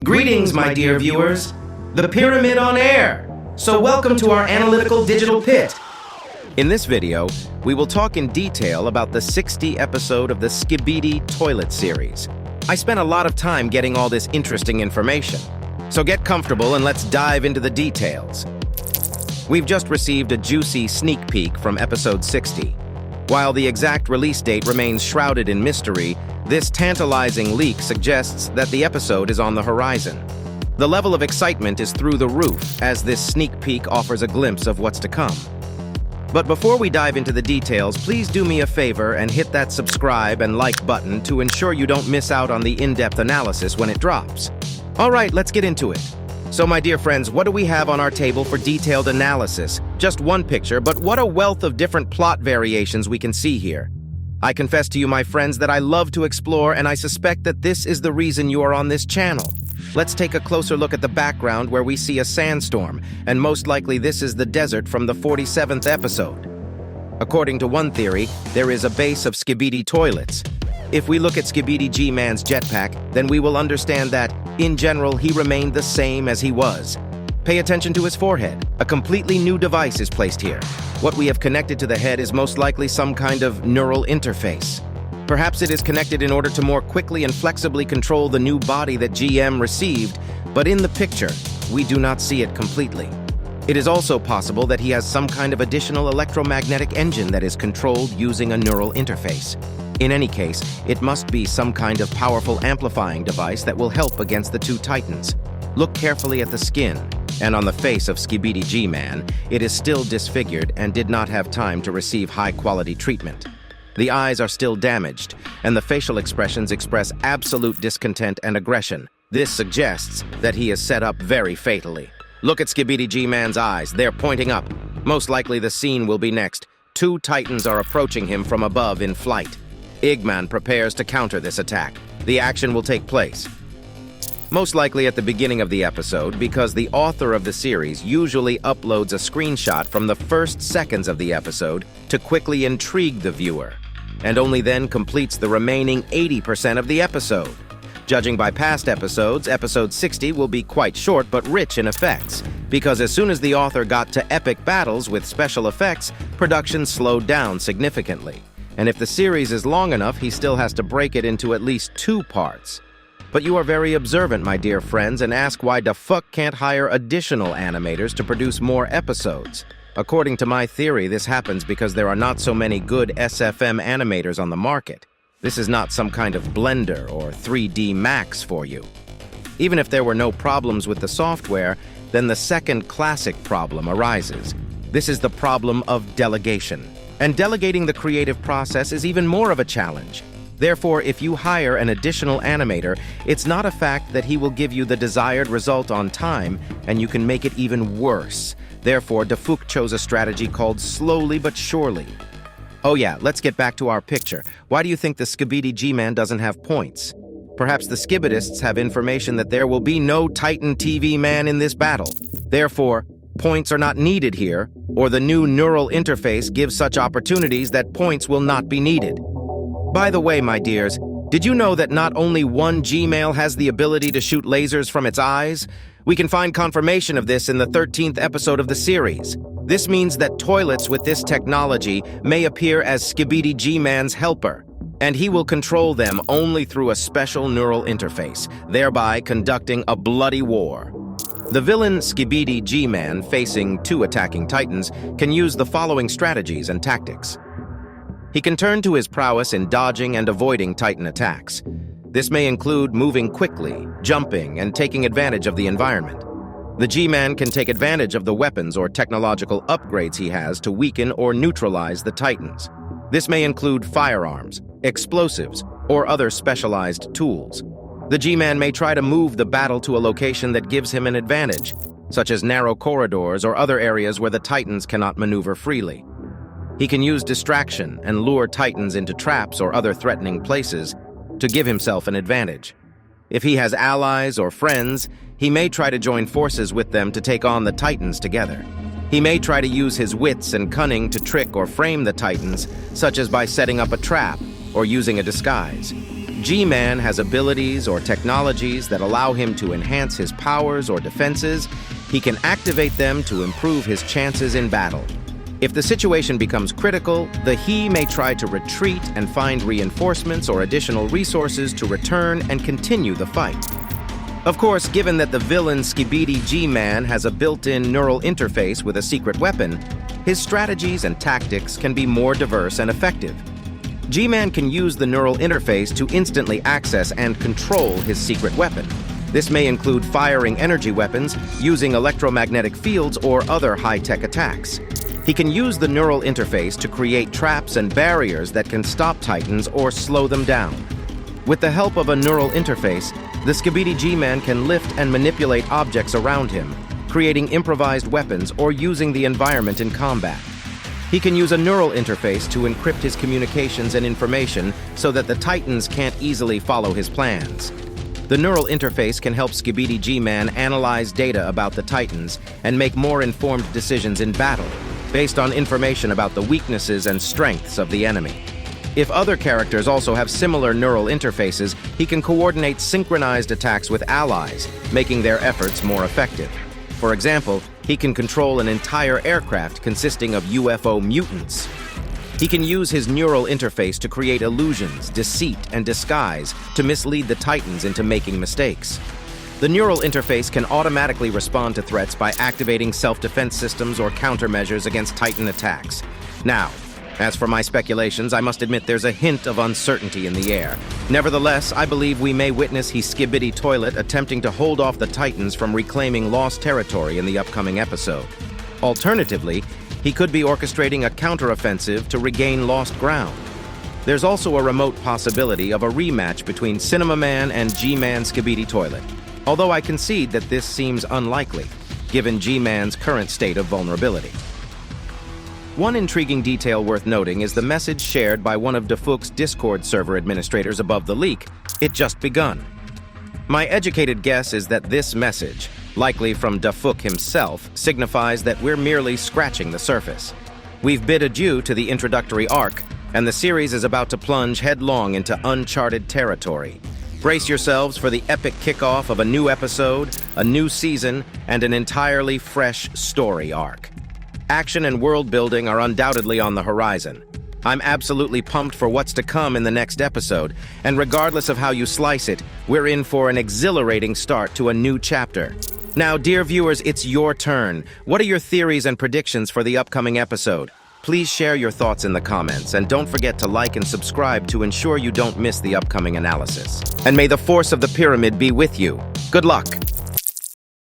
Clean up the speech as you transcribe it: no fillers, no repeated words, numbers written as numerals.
Greetings, my dear viewers. The Pyramid on Air. So welcome to our analytical digital pit. In this video, we will talk in detail about the 60 episode of the Skibidi toilet series. I spent a lot of time getting all this interesting information. So get comfortable and let's dive into the details. We've just received a juicy sneak peek from episode 60. While the exact release date remains shrouded in mystery, this tantalizing leak suggests that the episode is on the horizon. The level of excitement is through the roof as this sneak peek offers a glimpse of what's to come. But before we dive into the details, please do me a favor and hit that subscribe and like button to ensure you don't miss out on the in-depth analysis when it drops. All right, let's get into it. So my dear friends, what do we have on our table for detailed analysis? Just one picture, but what a wealth of different plot variations we can see here. I confess to you, my friends, that I love to explore, and I suspect that this is the reason you are on this channel. Let's take a closer look at the background where we see a sandstorm, and most likely this is the desert from the 47th episode. According to one theory, there is a base of Skibidi toilets. If we look at Skibidi G-Man's jetpack, then we will understand that, in general, he remained the same as he was. Pay attention to his forehead. A completely new device is placed here. What we have connected to the head is most likely some kind of neural interface. Perhaps it is connected in order to more quickly and flexibly control the new body that GM received, but in the picture, we do not see it completely. It is also possible that he has some kind of additional electromagnetic engine that is controlled using a neural interface. In any case, it must be some kind of powerful amplifying device that will help against the two titans. Look carefully at the skin, and on the face of Skibidi G-Man, it is still disfigured and did not have time to receive high-quality treatment. The eyes are still damaged, and the facial expressions express absolute discontent and aggression. This suggests that he is set up very fatally. Look at Skibidi G-Man's eyes, they're pointing up. Most likely the scene will be next. Two titans are approaching him from above in flight. Eggman prepares to counter this attack. The action will take place most likely at the beginning of the episode, because the author of the series usually uploads a screenshot from the first seconds of the episode to quickly intrigue the viewer, and only then completes the remaining 80% of the episode. Judging by past episodes, episode 60 will be quite short but rich in effects, because as soon as the author got to epic battles with special effects, production slowed down significantly. And if the series is long enough, he still has to break it into at least 2 parts. But you are very observant, my dear friends, and ask why DaFuq can't hire additional animators to produce more episodes. According to my theory, this happens because there are not so many good SFM animators on the market. This is not some kind of Blender or 3D Max for you. Even if there were no problems with the software, then the second classic problem arises. This is the problem of delegation. And delegating the creative process is even more of a challenge. Therefore, if you hire an additional animator, it's not a fact that he will give you the desired result on time, and you can make it even worse. Therefore, DaFuq chose a strategy called slowly but surely. Oh yeah, let's get back to our picture. Why do you think the Skibidi G-Man doesn't have points? Perhaps the Skibidists have information that there will be no Titan TV man in this battle. Therefore, points are not needed here, or the new neural interface gives such opportunities that points will not be needed. By the way, my dears, did you know that not only one G-male has the ability to shoot lasers from its eyes? We can find confirmation of this in the 13th episode of the series. This means that toilets with this technology may appear as Skibidi G-Man's helper, and he will control them only through a special neural interface, thereby conducting a bloody war. The villain Skibidi G-Man, facing 2 attacking titans, can use the following strategies and tactics. He can turn to his prowess in dodging and avoiding Titan attacks. This may include moving quickly, jumping, and taking advantage of the environment. The G-Man can take advantage of the weapons or technological upgrades he has to weaken or neutralize the Titans. This may include firearms, explosives, or other specialized tools. The G-Man may try to move the battle to a location that gives him an advantage, such as narrow corridors or other areas where the Titans cannot maneuver freely. He can use distraction and lure Titans into traps or other threatening places to give himself an advantage. If he has allies or friends, he may try to join forces with them to take on the Titans together. He may try to use his wits and cunning to trick or frame the Titans, such as by setting up a trap or using a disguise. G-Man has abilities or technologies that allow him to enhance his powers or defenses. He can activate them to improve his chances in battle. If the situation becomes critical, he may try to retreat and find reinforcements or additional resources to return and continue the fight. Of course, given that the villain Skibidi G-Man has a built-in neural interface with a secret weapon, his strategies and tactics can be more diverse and effective. G-Man can use the neural interface to instantly access and control his secret weapon. This may include firing energy weapons, using electromagnetic fields, or other high-tech attacks. He can use the neural interface to create traps and barriers that can stop Titans or slow them down. With the help of a neural interface, the Skibidi G-Man can lift and manipulate objects around him, creating improvised weapons or using the environment in combat. He can use a neural interface to encrypt his communications and information so that the Titans can't easily follow his plans. The neural interface can help Skibidi G-Man analyze data about the Titans and make more informed decisions in battle, based on information about the weaknesses and strengths of the enemy. If other characters also have similar neural interfaces, he can coordinate synchronized attacks with allies, making their efforts more effective. For example, he can control an entire aircraft consisting of UFO mutants. He can use his neural interface to create illusions, deceit, and disguise to mislead the Titans into making mistakes. The neural interface can automatically respond to threats by activating self-defense systems or countermeasures against Titan attacks. Now, as for my speculations, I must admit there's a hint of uncertainty in the air. Nevertheless, I believe we may witness Skibidi Toilet attempting to hold off the Titans from reclaiming lost territory in the upcoming episode. Alternatively, he could be orchestrating a counteroffensive to regain lost ground. There's also a remote possibility of a rematch between Cinema Man and G-Man Skibidi Toilet, although I concede that this seems unlikely, given G-Man's current state of vulnerability. One intriguing detail worth noting is the message shared by one of DaFuq's Discord server administrators above the leak. It just begun. My educated guess is that this message, likely from DaFuq himself, signifies that we're merely scratching the surface. We've bid adieu to the introductory arc, and the series is about to plunge headlong into uncharted territory. Brace yourselves for the epic kickoff of a new episode, a new season, and an entirely fresh story arc. Action and world building are undoubtedly on the horizon. I'm absolutely pumped for what's to come in the next episode, and regardless of how you slice it, we're in for an exhilarating start to a new chapter. Now, dear viewers, it's your turn. What are your theories and predictions for the upcoming episode? Please share your thoughts in the comments, and don't forget to like and subscribe to ensure you don't miss the upcoming analysis. And may the force of the pyramid be with you. Good luck!